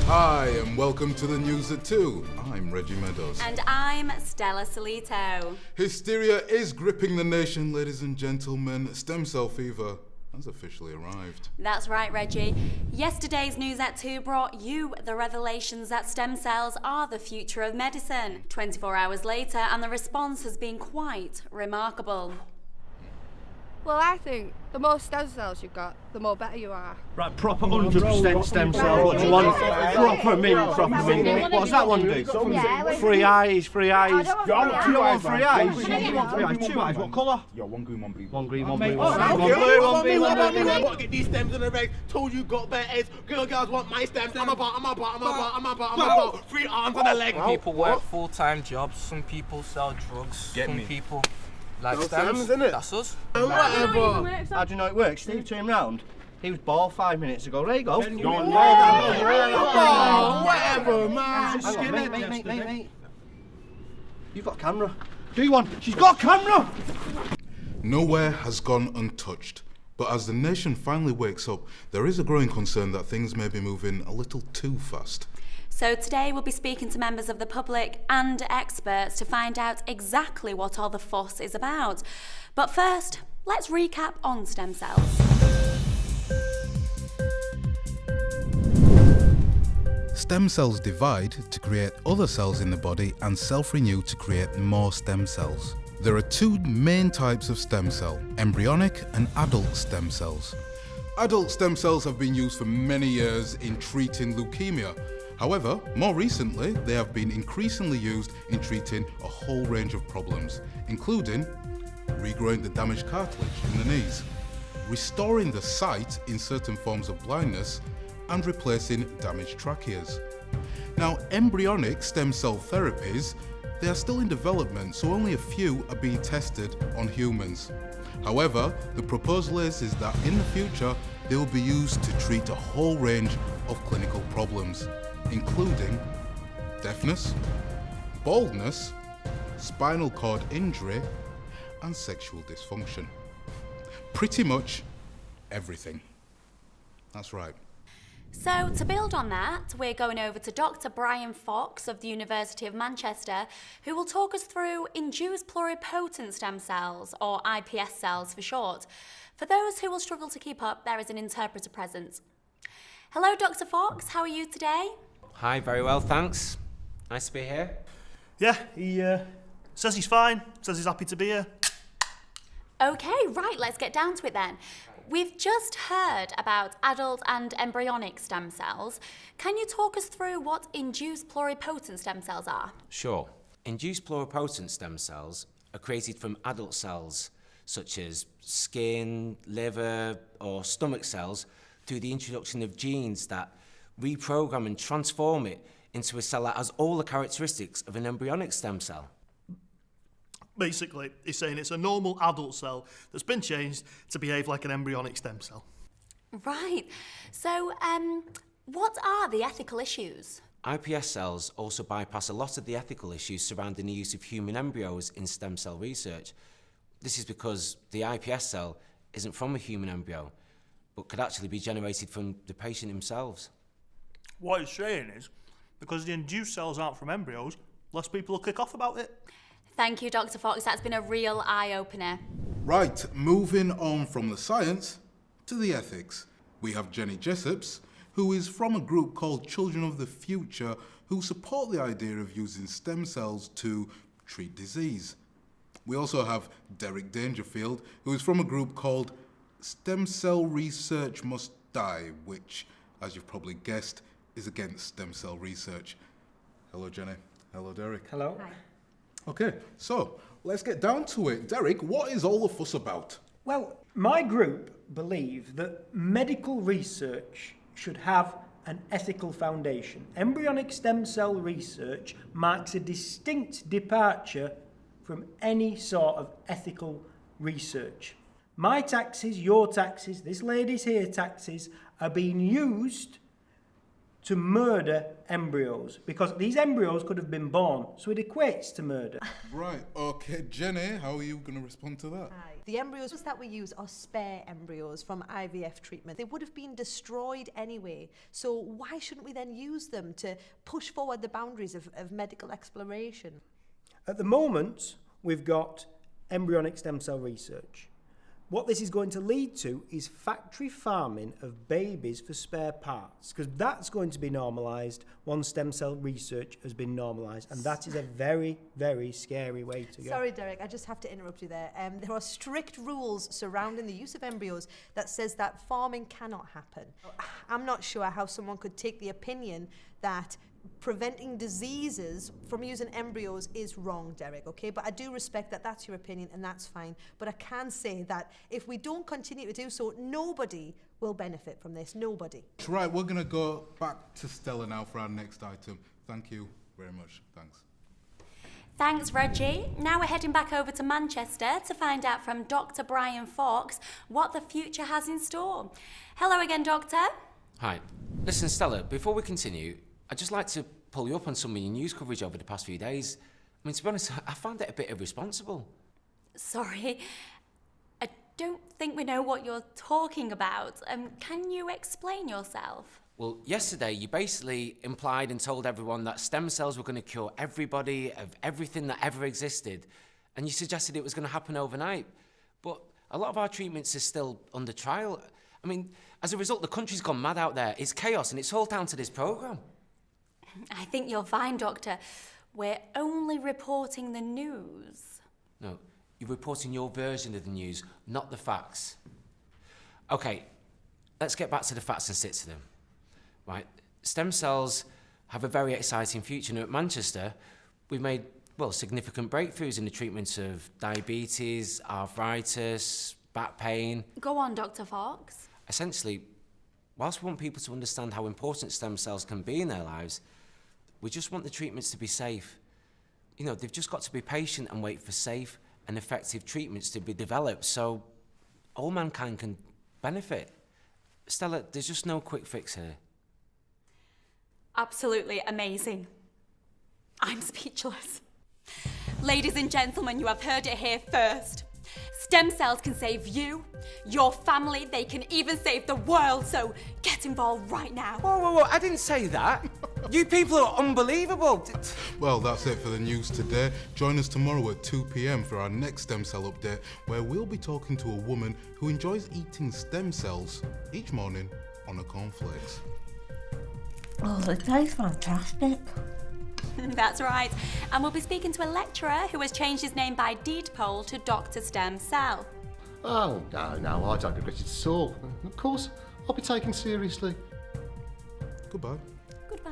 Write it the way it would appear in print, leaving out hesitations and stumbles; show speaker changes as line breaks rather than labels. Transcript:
Hi, and welcome to the news at 2. I'm Reggie Meadows.
And I'm Stella Solito.
Hysteria is gripping the nation, ladies and gentlemen. Stem cell fever has officially arrived.
That's right, Reggie. Yesterday's news at 2 brought you the revelations that stem cells are the future of medicine. 24 hours later, and the response has been quite remarkable.
Well, I think the more stem cells you've got, the more better you are.
Right, proper 100% stem cell. What do you want? Proper mint. What does that one do? Three eyes. Three eyes. Two eyes. Three eyes. Two eyes. What colour?
Yo, one green, one blue.
One green, one
blue.
blue. One blue, one blue.
I want to get these stems in the reg. Told you got better heads. Girls want my stems. I'm about 3 arms and a leg.
People work full-time jobs. Some people sell drugs. Some people like stems. That's us.
Whatever.
How do you know it works? Steve, turn round. He was bald 5 minutes ago. There you go.
Whatever, man.
Mate. You've got a camera. Do you want? She's got a camera!
Nowhere has gone untouched. But as the nation finally wakes up, there is a growing concern that things may be moving a little too fast.
So today we'll be speaking to members of the public and experts to find out exactly what all the fuss is about. But first, let's recap on stem cells.
Stem cells divide to create other cells in the body and self-renew to create more stem cells. There are 2 main types of stem cell, embryonic and adult stem cells. Adult stem cells have been used for many years in treating leukemia. However, more recently, they have been increasingly used in treating a whole range of problems, including regrowing the damaged cartilage in the knees, restoring the sight in certain forms of blindness, and replacing damaged tracheas. Now, embryonic stem cell therapies, they are still in development, so only a few are being tested on humans. However, the proposal is that in the future, they will be used to treat a whole range of clinical problems, including deafness, baldness, spinal cord injury, and sexual dysfunction. Pretty much everything. That's right.
So to build on that, we're going over to Dr. Brian Fox of the University of Manchester, who will talk us through induced pluripotent stem cells, or iPS cells for short. For those who will struggle to keep up, there is an interpreter present. Hello, Dr. Fox, how are you today?
Hi, very well, thanks. Nice to be here.
Yeah, he says he's fine, says he's happy to be here.
Okay, right, let's get down to it then. We've just heard about adult and embryonic stem cells. Can you talk us through what induced pluripotent stem cells are?
Sure. Induced pluripotent stem cells are created from adult cells, such as skin, liver, or stomach cells, through the introduction of genes that reprogram and transform it into a cell that has all the characteristics of an embryonic stem cell.
Basically, he's saying it's a normal adult cell that's been changed to behave like an embryonic stem cell.
Right. So, what are the ethical issues?
iPS cells also bypass a lot of the ethical issues surrounding the use of human embryos in stem cell research. This is because the iPS cell isn't from a human embryo, but could actually be generated from the patient themselves.
What he's saying is, because the induced cells aren't from embryos, less people will kick off about it.
Thank you, Dr. Fox. That's been a real eye-opener.
Right, moving on from the science to the ethics. We have Jenny Jessops, who is from a group called Children of the Future, who support the idea of using stem cells to treat disease. We also have Derek Dangerfield, who is from a group called Stem Cell Research Must Die, which, as you've probably guessed, is against stem cell research. Hello, Jenny. Hello, Derek.
Hello.
Hi.
Okay, so let's get down to it. Derek, what is all the fuss about?
Well, my group believe that medical research should have an ethical foundation. Embryonic stem cell research marks a distinct departure from any sort of ethical research. My taxes, your taxes, this lady's here taxes are being used to murder embryos, because these embryos could have been born, so it equates to murder.
Right, okay, Jenny, how are you going to respond to that?
The embryos that we use are spare embryos from IVF treatment. They would have been destroyed anyway, so why shouldn't we then use them to push forward the boundaries of medical exploration?
At the moment, we've got embryonic stem cell research. What this is going to lead to is factory farming of babies for spare parts, because that's going to be normalised once stem cell research has been normalised, and that is a very, very scary way to go.
Sorry, Derek, I just have to interrupt you there. There are strict rules surrounding the use of embryos that says that farming cannot happen. I'm not sure how someone could take the opinion that preventing diseases from using embryos is wrong, Derek, okay? But I do respect that that's your opinion and that's fine. But I can say that if we don't continue to do so, nobody will benefit from this, nobody.
Right, we're going to go back to Stella now for our next item. Thank you very much. Thanks.
Thanks, Reggie. Now we're heading back over to Manchester to find out from Dr. Brian Fawkes what the future has in store. Hello again, Doctor.
Hi. Listen, Stella, before we continue, I'd just like to pull you up on some of your news coverage over the past few days. I mean, to be honest, I found it a bit irresponsible.
Sorry, I don't think we know what you're talking about. Can you explain yourself?
Well, yesterday you basically implied and told everyone that stem cells were going to cure everybody of everything that ever existed, and you suggested it was going to happen overnight. But a lot of our treatments are still under trial. I mean, as a result, the country's gone mad out there. It's chaos, and it's all down to this programme.
I think you're fine, Doctor. We're only reporting the news.
No, you're reporting your version of the news, not the facts. OK, let's get back to the facts and stick to them. Right, stem cells have a very exciting future. Now, at Manchester, we've made, well, significant breakthroughs in the treatment of diabetes, arthritis, back pain.
Go on, Dr. Fawkes.
Essentially, whilst we want people to understand how important stem cells can be in their lives, we just want the treatments to be safe. You know, they've just got to be patient and wait for safe and effective treatments to be developed so all mankind can benefit. Stella, there's just no quick fix here.
Absolutely amazing. I'm speechless. Ladies and gentlemen, you have heard it here first. Stem cells can save you, your family, they can even save the world, so get involved right now.
Whoa, I didn't say that. You people are unbelievable.
Well, that's it for the news today. Join us tomorrow at 2 p.m. for our next stem cell update, where we'll be talking to a woman who enjoys eating stem cells each morning on a cornflakes.
Oh, it tastes fantastic.
That's right. And we'll be speaking to a lecturer who has changed his name by deed poll to Dr. Stem Cell.
Oh, no, I don't regret it at all. Of course, I'll be taken seriously.
Goodbye.
Goodbye.